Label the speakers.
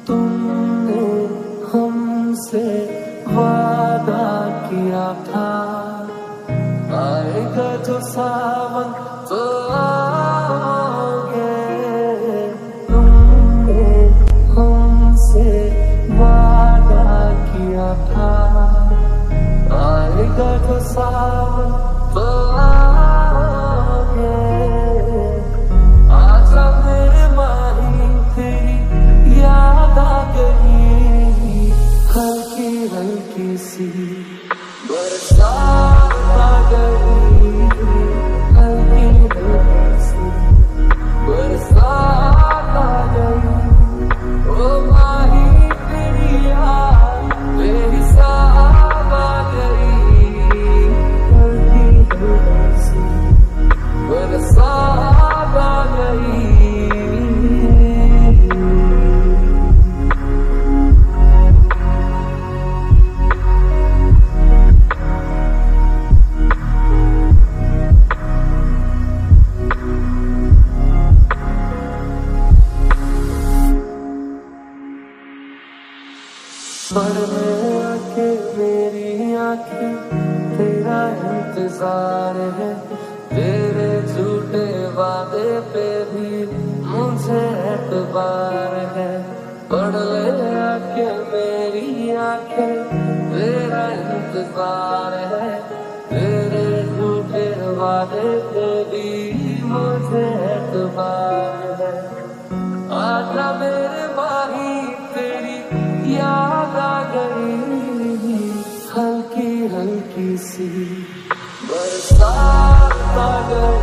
Speaker 1: तुमने हमसे वादा किया था, आएगा जो सावन तो आओगे। तुमने हमसे वादा किया था, आएगा जो सावन तो आओगे। आजा मेरे माही तेरी याद आ गई, हल्की हल्की सी बरसात आ गई, हल्की हल्की सी बरसात आ गई। ओ माही तेरी याद बेहिसाब आ गई, हल्की हल्की सी बरसात आ गई। पढ़ने आके मेरी आंखें तेरा इंतजार है, तेरे झूठे वादे पे भी मुझे एतबार है। पढ़ ले आके मेरी आंखें तेरा इंतजार है, तेरे झूठे वादे पे भी मुझे एतबार है। आजा मेरे माही तेरी याद आ गई, हल्की हल्की सी बरसात आ गई।